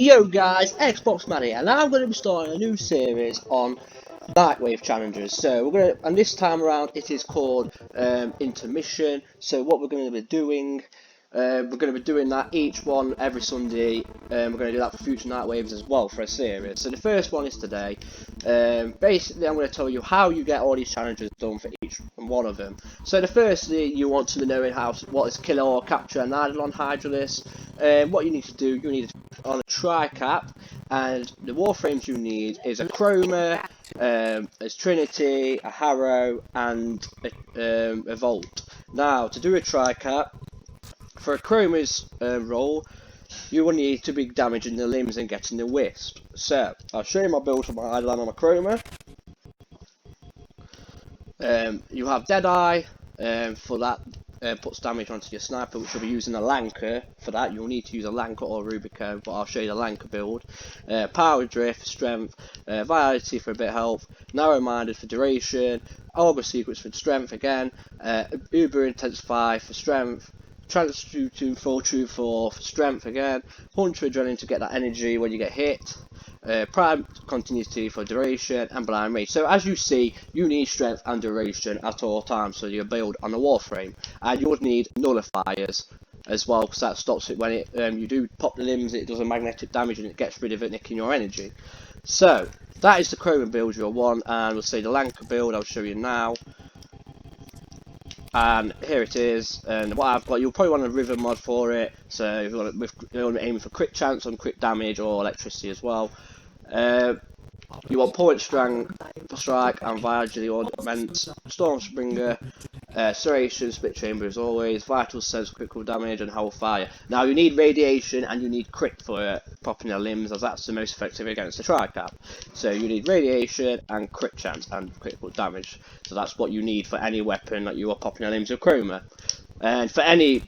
Yo guys, Xbox Man here, and I'm going to be starting a new series on Nightwave challenges. So and this time around it is called Intermission. So what we're going to be doing, we're going to be doing that each one every Sunday. We're going to do that for future Nightwaves as well for a series. So the first one is today. Basically, I'm going to tell you how you get all these challenges done for each one of them. So the firstly, you want to be knowing what is kill or capture an Eidolon Hydralis. What you need to do, you need to on a tri-cap, and the Warframes you need is a Chroma, a Trinity, a Harrow, and a Volt. Now, to do a tri-cap, for a Chroma's roll, you will need to be damaging the limbs and getting the wisp. So, I'll show you my build for my Eidolon on my Chroma. You have Deadeye for that. Puts damage onto your sniper, which will be using a Lancer. For that, you'll need to use a Lancer or a Rubico, but I'll show you the Lancer build. Power Drift, Strength, Vitality for a bit of health, Narrow-Minded for duration, Augur Secrets for strength again, Uber Intensify for strength, Transmuting Full True for strength again, Hunter Adrenaline to get that energy when you get hit, Prime Continuity for duration, and Blind Rage. So as you see, you need strength and duration at all times, so you build on a Warframe. And you would need nullifiers as well, because that stops it when you do pop the limbs, it does a magnetic damage and it gets rid of it, nicking your energy. So that is the Chroma build you'll want, and we'll see the Lancer build I'll show you now. And here it is, and what I've got, you'll probably want a Rhythm mod for it, so if you want to be aiming for crit chance on crit damage or electricity as well. You want Point Strength for strike and Vigilance Ornament, Stormspringer, Serration, Split Chamber as always, Vital Sense, critical damage, and Hellfire. Now you need Radiation and you need Crit for popping their limbs, as that's the most effective against the tri-cap. So you need Radiation and Crit Chance and critical damage. So that's what you need for any weapon that you are popping their limbs with Chroma. And for any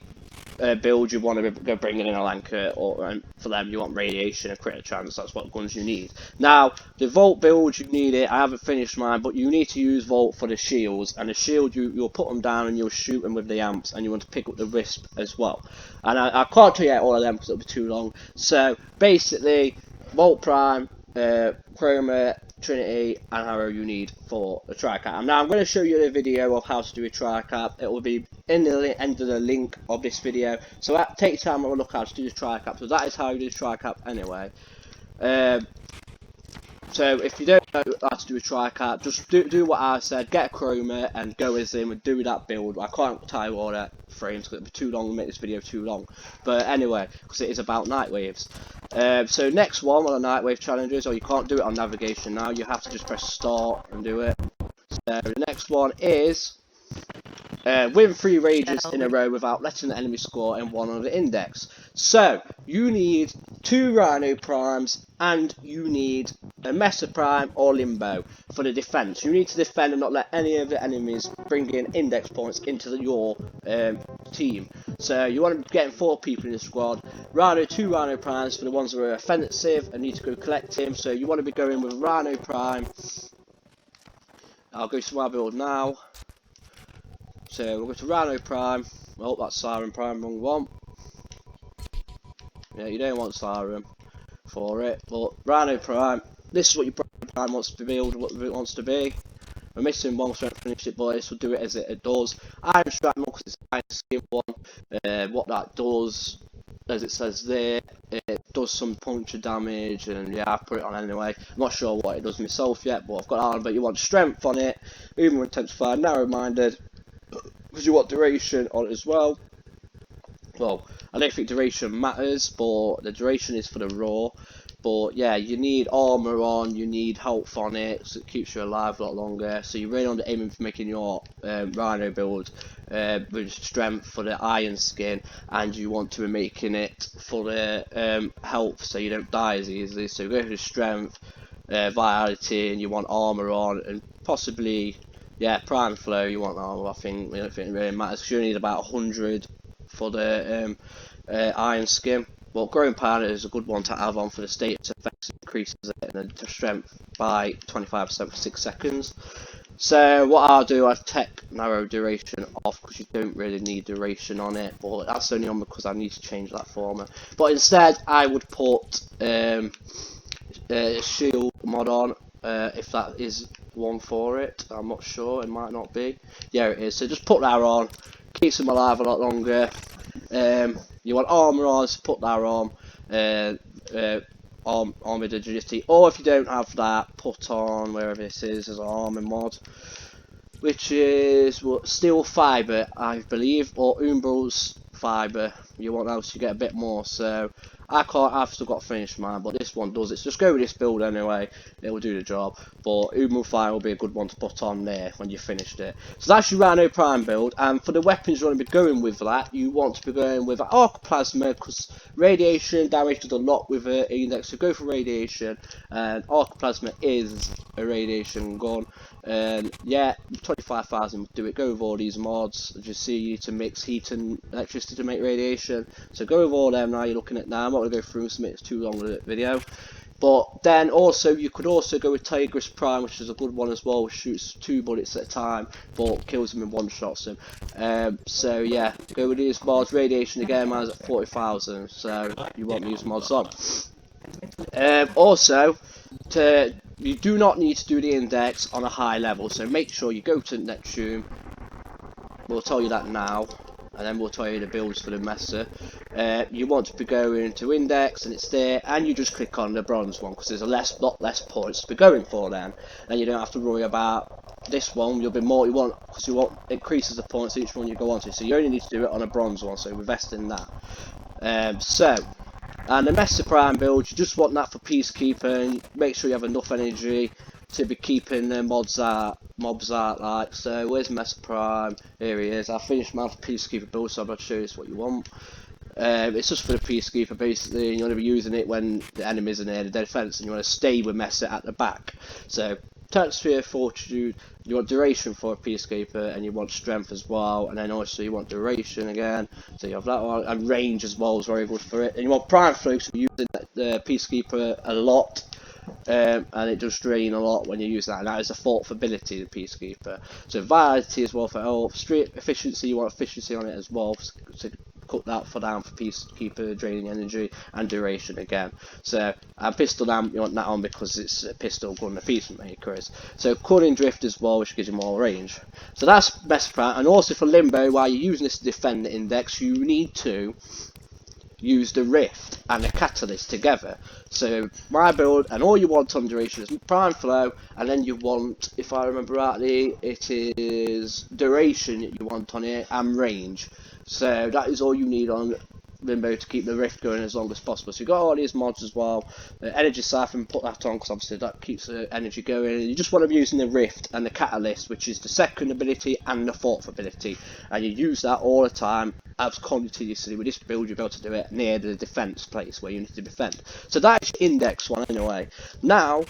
build you want to go bringing in a Lancer, or for them you want Radiation and Crit Chance. That's what guns you need. Now the Volt build, you need it. I haven't finished mine, but you need to use Volt for the shields, and the shield you'll put them down and you'll shoot them with the amps, and you want to pick up the Wisp as well. And I can't tell you all of them because it'll be too long. So basically, Volt Prime, Chroma, Trinity, and Harrow you need for the tri-cap. And now I'm going to show you a video of how to do a tri-cap. It will be in the end of the link of this video. So take your time and look how to do the tri-cap. So that is how you do the tri-cap anyway. So if you don't know how to do a tri-cap, just do what I said. Get a Chroma and go as him and do that build. I can't tie all that frames because it'll be too long to make this video too long. But anyway, because it is about Nightwaves. So next one on the Nightwave challenges, or you can't do it on navigation now. You have to just press start and do it. So the next one is win 3 rages in a row without letting the enemy score in one on the index. So you need 2 Rhino Primes and you need a Mesa Prime or Limbo for the defense. You need to defend and not let any of the enemies bring in index points into your team. So you want to be getting 4 people in the squad. 2 Rhino Primes for the ones that are offensive and need to go collect him. So you want to be going with Rhino Prime. I'll go to my build now. So we'll go to Rhino Prime. Oh, that's Siren Prime, wrong one. Yeah, you don't want Siren for it, but Rhino Prime. This is what your Prime wants to build, what it wants to be. We're missing one strength to finish it, but this will do it as it does. Iron Strike because it's a Iron Skin one. What that does, as it says there, it does some puncture damage, and yeah, I've put it on anyway. I'm not sure what it does myself yet, but I've got that on. But you want strength on it, Uber Intensified, Narrow-Minded, because you want duration on it as well. Well, I don't think duration matters, but the duration is for the raw. But yeah, you need armor on, you need health on it, so it keeps you alive a lot longer. So you're really on the aiming for making your Rhino build with strength for the iron skin, and you want to be making it for the health, so you don't die as easily. So go for strength, vitality, and you want armor on, and possibly, yeah, prime flow. You want armor. I don't think it really matters because you only need about 100 for the iron skin. Well, growing powder is a good one to have on for the status effects. Increases it and the strength by 25% for 6 seconds. So what I'll do, I've take narrow duration off because you don't really need duration on it, but that's only on because I need to change that format. But instead, I would put shield mod on, if that is one for it. I'm not sure, it might not be. Yeah, it is. So just put that on, keeps them alive a lot longer. You want armor on, so put that on. Armored agility, or if you don't have that, put on wherever this is as an armor mod, which is what, steel fibre, I believe, or Umbral's fibre. You want those to get a bit more, so I've still got to finish mine, but this one does it. So just go with this build anyway, it will do the job. But Umbral Fire will be a good one to put on there when you finished it. So that's your Rhino Prime build, and for the weapons you want to be going with that, you want to be going with Arc Plasma, because radiation damage does a lot with index, so go for radiation, and Arc Plasma is a radiation gun. Yeah, 25,000 would do it. Go with all these mods. As you see, you need to mix heat and electricity to make radiation. So go with all them now. You're looking at now. I'm not going to go through some, it's too long of a video. But then also, you could also go with Tigris Prime, which is a good one as well, which shoots 2 bullets at a time, but kills them in one shots them. So yeah, go with these mods. Radiation again, mine's at 40,000, so you want these mods on. Also, you do not need to do the index on a high level, so make sure you go to Neptune. We'll tell you that now, and then we'll tell you the builds for the messer. You want to be going to index, and it's there, and you just click on the bronze one because there's a lot less points to be going for then, and you don't have to worry about this one. You'll be more you want because you want increases the points each one you go on to, so you only need to do it on a bronze one, so invest in that. And the Messer Prime build, you just want that for peacekeeping. Make sure you have enough energy to be keeping the mobs out like. So where's Messer Prime? Here he is. I finished my peacekeeper build, so I'm going to show you what you want. It's just for the peacekeeper basically, and you want to be using it when the enemies are near the defense, and you want to stay with Messer at the back. So Sphere, Fortitude, you want duration for a peacekeeper, and you want strength as well, and then also you want duration again, so you have that one, and range as well is very good for it. And you want prime flow, so you're using the peacekeeper a lot, and it does drain a lot when you use that, and that is a fourth ability, the peacekeeper. So vitality as well for health, street efficiency, you want efficiency on it as well, so cut that for down for peacekeeper, draining energy, and duration again. So and pistol amp, you want that on because it's a pistol gun, the peacemaker is. So cunning drift as well, which gives you more range. So that's best part. And also for limbo, while you're using this to defend the index, you need to use the rift and the catalyst together. So my build, and all you want on duration is prime flow, and then you want, if I remember rightly, it is duration that you want on it and range. So that is all you need on Limbo to keep the rift going as long as possible. So you've got all these mods as well. Energy siphon, put that on because obviously that keeps the energy going. And you just want to be using the rift and the catalyst, which is the second ability and the fourth ability, and you use that all the time as continuously. With this build you'll be able to do it near the defense place where you need to defend. So that's your index one anyway. Now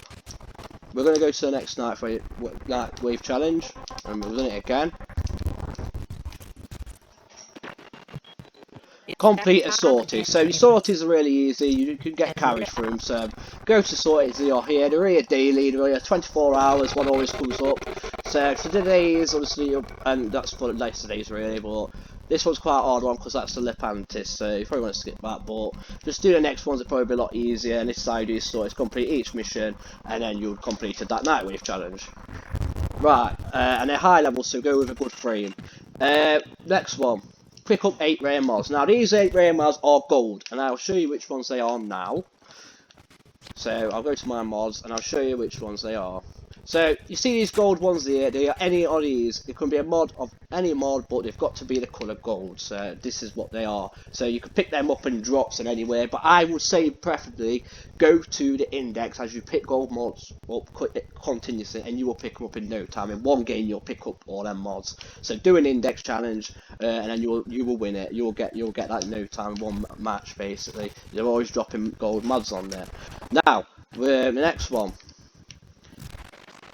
we're going to go to the next Nightwave challenge, and we're doing it again. Complete a sortie. So your sorties are really easy, you can get carried through them. So go to sorties, they are here, they're here daily, they're here 24 hours, one always comes up. So for today's, obviously, and that's for yesterday's really, but this one's quite a hard one because that's the Lepantis, so you probably want to skip that, but just do the next ones, it'll probably be a lot easier. And this is how you do your sorties, complete each mission, and then you've completed that Nightwave challenge. Right, and they're high level, so go with a good frame. Next one. Pick up 8 rare mods. Now these 8 rare mods are gold, and I'll show you which ones they are now. So I'll go to my mods and I'll show you which ones they are. So you see these gold ones here, they are any of these. It can be a mod of any mod, but they've got to be the colour gold. So this is what they are. So you can pick them up in drops and anywhere, but I would say preferably go to the index as you pick gold mods up continuously, and you will pick them up in no time. In one game you'll pick up all them mods. So do an index challenge, and then you will win it. You'll get that in no time, one match basically. They're always dropping gold mods on there. Now the next one.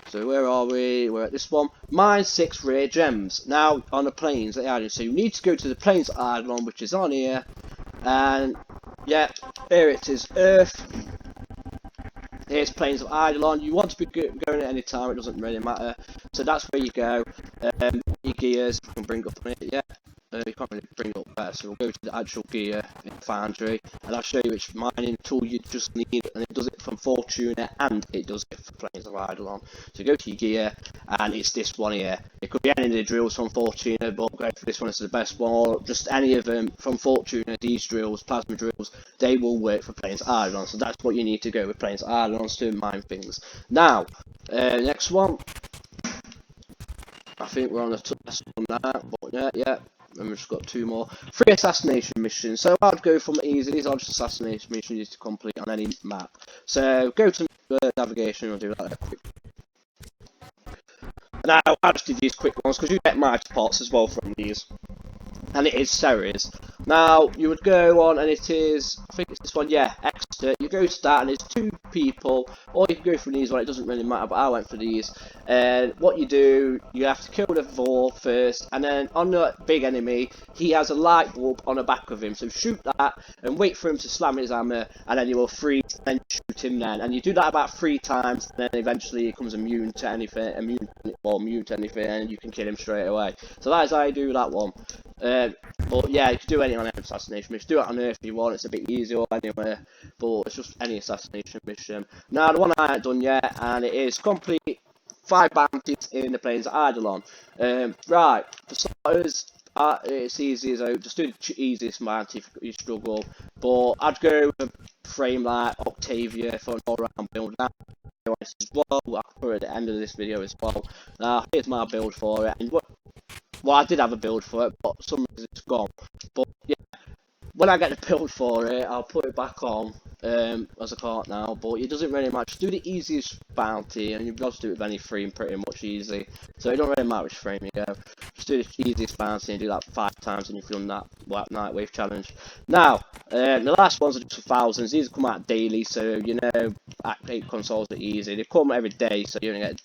So where are we? We're at this one. Mine 6 rare gems. Now on the plains island. So you need to go to the plains island, which is on here. And yeah, here it is. Earth, Here's Plains of Eidolon. You want to be going at any time, it doesn't really matter. So that's where you go. Your gears, you can bring up on it, yeah. You can't really bring up there, so we'll go to the actual gear in Foundry, and I'll show you which mining tool you just need, and it does it from Fortuna, and it does it for Plains of Eidolon. So go to your gear, and it's this one here. It could be any of the drills from Fortuna, but go for this one, it's the best one, or just any of them from Fortuna. These drills, plasma drills, they will work for Plains of Eidolon, so that's what you need to go with Plains of Eidolon to mine things. Now, next one. I think we're on the last one now, but yeah. And we've just got 2 more. 3 assassination missions. So I'd go from easy. These are just assassination missions to complete on any map. So go to navigation and we'll do that quick. Now I just did these quick ones because you get mighty pots as well from these. And it is series. Now you would go on, and it is, I think it's this one, yeah, extra. You go to that, and it's 2 people, or you can go for these one. It doesn't really matter, but I went for these. And what you do, you have to kill the Vor first, and then on the big enemy, he has a light bulb on the back of him. So shoot that, and wait for him to slam his hammer, and then you will freeze and shoot him then. And you do that about 3 times, and then eventually he becomes immune to anything, immune to anything, and you can kill him straight away. So that is how you do that one. But yeah, you can do any on any assassination mission. Do it on Earth if you want, it's a bit easier anywhere, but it's just any assassination mission. Now, the one I haven't done yet, and it is complete 5 bounties in the Plains of Eidolon. Right, for starters, it's easy as just do the easiest bounty if you struggle, but I'd go with a frame like Octavia for an all-round build. Now, as well, I'll put it at the end of this video as well. Now, here's my build for it. And well, I did have a build for it, but for some reason it's gone. But yeah, when I get the build for it, I'll put it back on as I can't now. But it doesn't really matter. Just do the easiest bounty, and you've got to do it with any frame pretty much easy. So it don't really matter which frame you go. Just do the easiest bounty and do that 5 times, and you've done that Nightwave challenge. Now, the last ones are just for thousands. These come out daily, so you know, Activate consoles are easy. They come every day, so you only get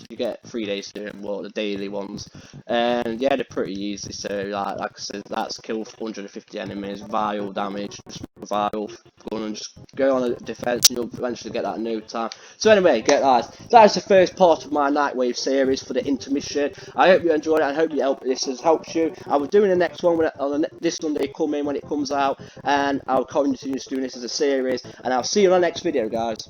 you get 3 days to do them. Well, the daily ones, and yeah, they're pretty easy. So like I said, that's kill 150 enemies, vile damage, just vile gun, and just go on a defense, and you'll eventually get that in no time. So anyway, get that. That is the first part of my Nightwave series for the intermission. I hope you enjoyed it. I hope this has helped you. I will do the next one on this Sunday coming when it comes out, and I'll continue doing this as a series. And I'll see you on the next video, guys.